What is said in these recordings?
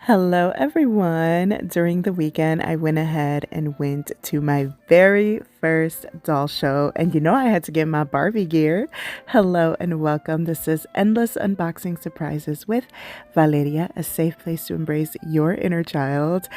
Hello, everyone. During the weekend, I went ahead and went to my very first doll show. And I had to get my Barbie gear. Hello and welcome. This is Endless Unboxing Surprises with Valeria, a safe place to embrace your inner child.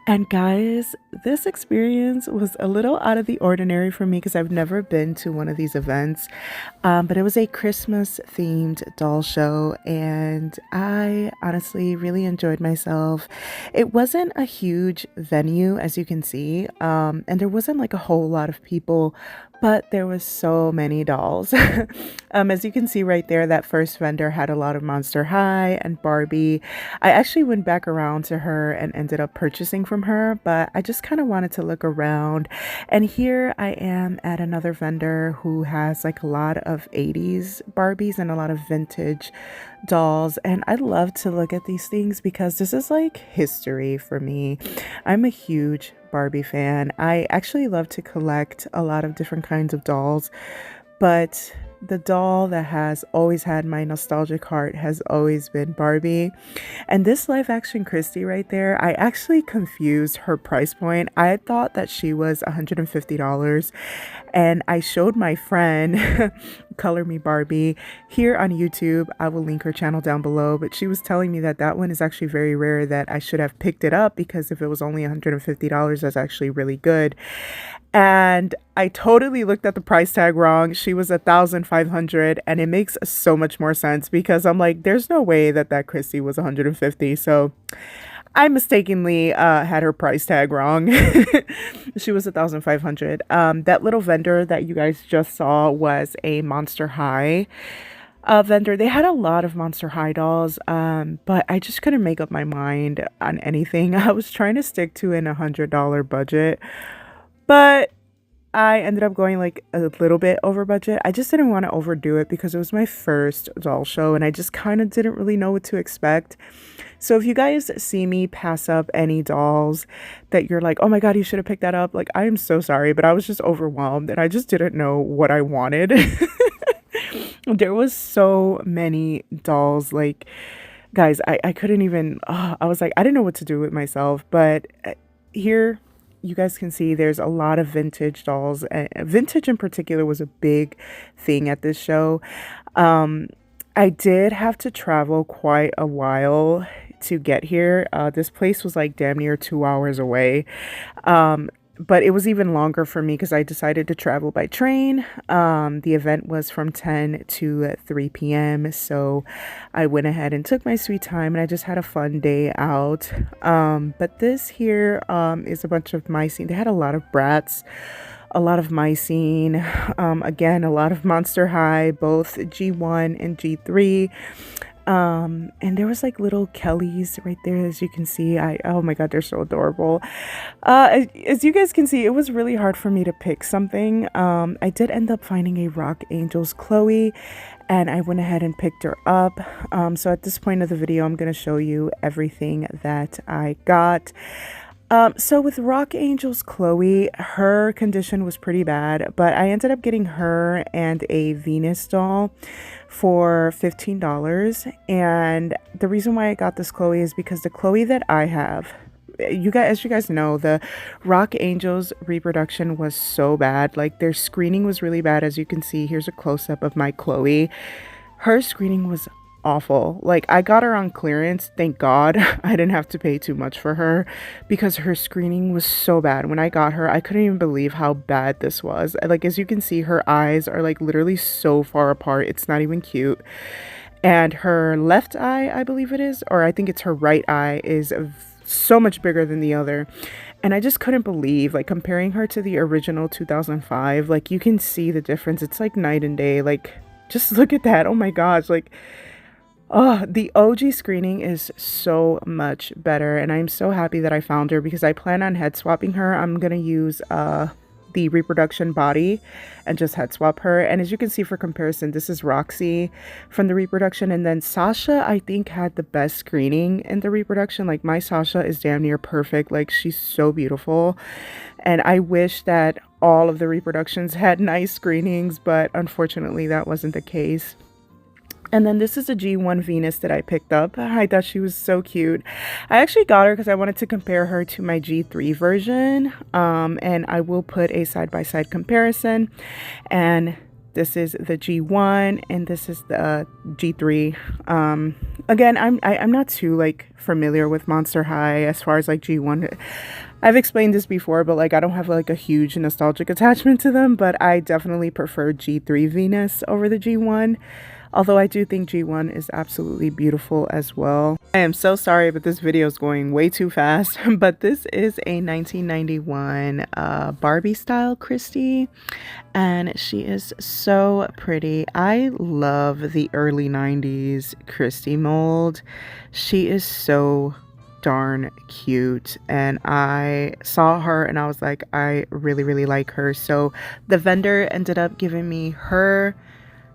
And guys, this experience was a little out of the ordinary for me because I've never been to one of these events. But it was a Christmas themed doll show, and I honestly really enjoyed myself. It wasn't a huge venue, as you can see, and there wasn't like a whole lot of people, but there was so many dolls. As you can see right there, that first vendor had a lot of Monster High and Barbie. I actually went back around to her and ended up purchasing from her, but I just kind of wanted to look around. And here I am at another vendor who has like a lot of 80s Barbies and a lot of vintage dolls. And I love to look at these things because this is like history for me. I'm a huge Barbie fan. I actually love to collect a lot of different kinds of dolls, but the doll that has always had my nostalgic heart has always been Barbie. And this live action Christy right there, I actually confused her price point. I thought that she was $150. And I showed my friend, Color Me Barbie, here on YouTube. I will link her channel down below. But she was telling me that that one is actually very rare, that I should have picked it up because if it was only $150, that's actually really good. And I totally looked at the price tag wrong. She was 1,500, and it makes so much more sense because I'm like, there's no way that Christy was 150. So I mistakenly had her price tag wrong. She was 1,500. That little vendor that you guys just saw was a Monster High vendor. They had a lot of Monster High dolls, but I just couldn't make up my mind on anything. I was trying to stick to an $100 budget, but I ended up going like a little bit over budget. I just didn't want to overdo it because it was my first doll show and I just kind of didn't really know what to expect. So if you guys see me pass up any dolls that you're like, oh my God, you should have picked that up, like, I am so sorry, but I was just overwhelmed and I just didn't know what I wanted. There was so many dolls, like, guys, I couldn't even, I was like, I didn't know what to do with myself. But here you guys can see there's a lot of vintage dolls. Vintage in particular was a big thing at this show. I did have to travel quite a while to get here. This place was like damn near 2 hours away. But it was even longer for me because I decided to travel by train. The event was from 10 to 3 p.m. So I went ahead and took my sweet time and I just had a fun day out. But this here is a bunch of mycene. They had a lot of Bratz, a lot of mycene, again, a lot of Monster High, both G1 and G3. And there was like little Kellys right there, as you can see. Oh my God, they're so adorable. As you guys can see, it was really hard for me to pick something. I did end up finding a Rock Angel's Chloe, and I went ahead and picked her up. So at this point of the video, I'm going to show you everything that I got. So with Rock Angel's Chloe, her condition was pretty bad, but I ended up getting her and a Venus doll for $15. And the reason why I got this Chloe is because the Chloe that I have, as you guys know, the Rock Angels reproduction was so bad. Like, their screening was really bad. As you can see, here's a close-up of my Chloe. Her screening was awful. Like, I got her on clearance, thank God. I didn't have to pay too much for her because her screening was so bad. When I got her, I couldn't even believe how bad this was. Like, as you can see, her eyes are like literally so far apart, it's not even cute. And her left eye, I believe it is, or I think it's her right eye, is so much bigger than the other. And I just couldn't believe, like, comparing her to the original 2005, like, you can see the difference. It's like night and day. Like, just look at that. Oh my gosh. Like, oh, the OG screening is so much better, and I'm so happy that I found her because I plan on head swapping her. I'm gonna use the reproduction body and just head swap her. And as you can see, for comparison, this is Roxy from the reproduction, and then Sasha, I think, had the best screening in the reproduction. Like, my Sasha is damn near perfect. Like, she's so beautiful, and I wish that all of the reproductions had nice screenings, but unfortunately that wasn't the case. And then this is a G1 Venus that I picked up. I thought she was so cute. I actually got her because I wanted to compare her to my G3 version. And I will put a side-by-side comparison. And this is the G1 and this is the G3. Again, I'm not too like familiar with Monster High as far as like G1. I've explained this before, but like I don't have like a huge nostalgic attachment to them, but I definitely prefer G3 Venus over the G1. Although I do think G1 is absolutely beautiful as well. I am so sorry, but this video is going way too fast. But this is a 1991 Barbie style Christie. And she is so pretty. I love the early 90s Christie mold. She is so darn cute, and I saw her and I was like, I really like her. So the vendor ended up giving me her,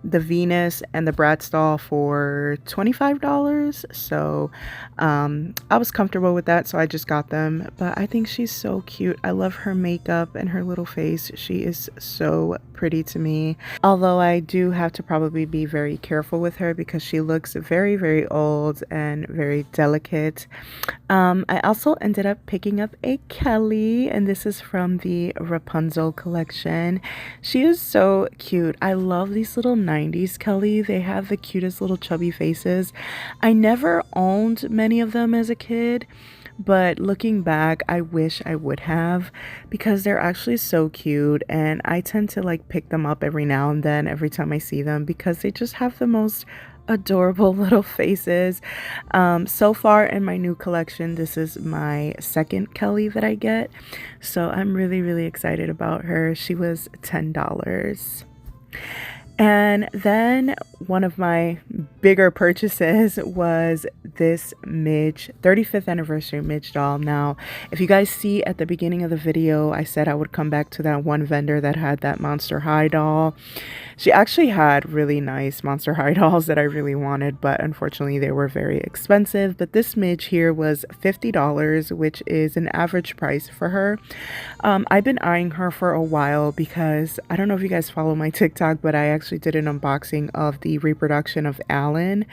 the Venus, and the Bratz doll for $25. So I was comfortable with that, so I just got them. But I think she's so cute. I love her makeup and her little face. She is so pretty to me. Although I do have to probably be very careful with her because she looks very old and very delicate. I also ended up picking up a Kelly, and this is from the Rapunzel collection. She is so cute. I love these little 90s Kelly. They have the cutest little chubby faces. I never owned many of them as a kid, but looking back, I wish I would have because they're actually so cute, and I tend to like pick them up every now and then every time I see them because they just have the most adorable little faces. So far in my new collection, this is my second Kelly that I get, so I'm really excited about her. She was $10. And then one of my bigger purchases was this Midge 35th anniversary Midge doll. Now, if you guys see at the beginning of the video, I said I would come back to that one vendor that had that Monster High doll. She actually had really nice Monster High dolls that I really wanted, but unfortunately they were very expensive. But this Midge here was $50, which is an average price for her. I've been eyeing her for a while because I don't know if you guys follow my TikTok, but I actually did an unboxing of the reproduction of Alan,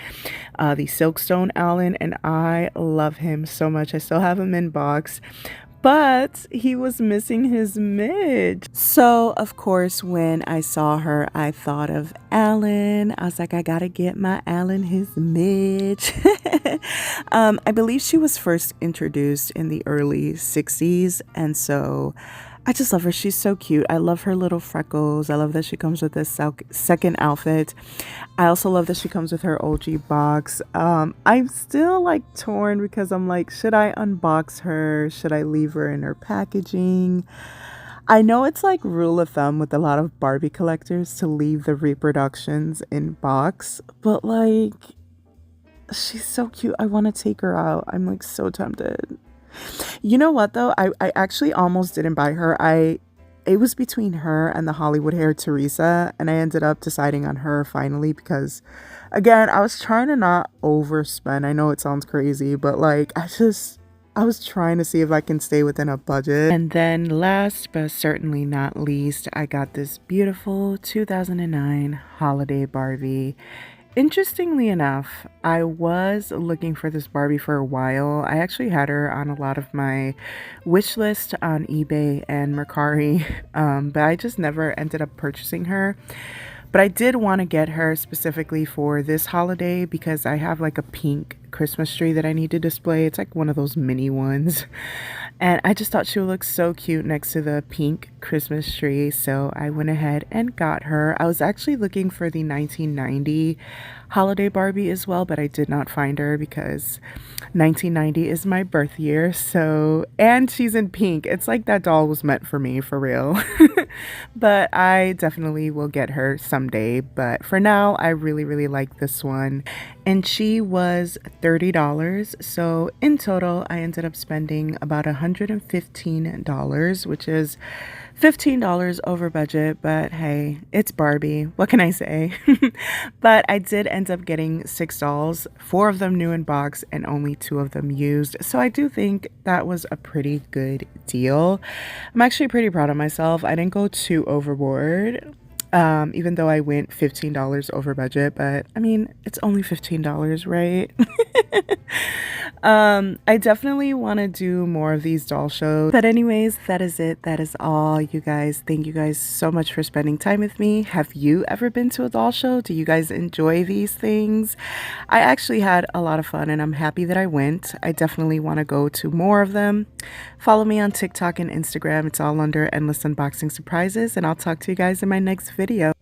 the Silkstone Alan, and I love him so much. I still have him in box, but he was missing his Midge. So of course when I saw her, I thought of Alan. I was like, I gotta get my Alan his Midge. I believe she was first introduced in the early 60s, and so I just love her. She's so cute. I love her little freckles. I love that she comes with this second outfit. I also love that she comes with her OG box. I'm still like torn because I'm like, should I unbox her? Should I leave her in her packaging? I know it's like rule of thumb with a lot of Barbie collectors to leave the reproductions in box, but like, she's so cute. I want to take her out. I'm like so tempted. You know what though? I actually almost didn't buy her. It was between her and the Hollywood hair Teresa, and I ended up deciding on her finally because again, I was trying to not overspend. I know it sounds crazy, but like I was trying to see if I can stay within a budget. And then last but certainly not least, I got this beautiful 2009 holiday Barbie. Interestingly enough, I was looking for this Barbie for a while. I actually had her on a lot of my wish list on eBay and Mercari, but I just never ended up purchasing her. But I did want to get her specifically for this holiday because I have like a pink Christmas tree that I need to display. It's like one of those mini ones. And I just thought she would look so cute next to the pink Christmas tree. So I went ahead and got her. I was actually looking for the 1990 holiday Barbie as well, but I did not find her because 1990 is my birth year. So, and she's in pink. It's like that doll was meant for me, for real. But I definitely will get her someday. But for now, I really like this one. And she was $30. So in total, I ended up spending about $115, which is $15 over budget, but hey, it's Barbie. What can I say? But I did end up getting 6 dolls, 4 of them new in box and only 2 of them used. So I do think that was a pretty good deal. I'm actually pretty proud of myself. I didn't go too overboard. even though I went $15 over budget, but I mean, it's only $15, right? I definitely want to do more of these doll shows. But anyways, that is it. That is all, you guys. Thank you guys so much for spending time with me. Have you ever been to a doll show? Do you guys enjoy these things? I actually had a lot of fun and I'm happy that I went. I definitely want to go to more of them. Follow me on TikTok and Instagram. It's all under Endless Unboxing Surprises, and I'll talk to you guys in my next video.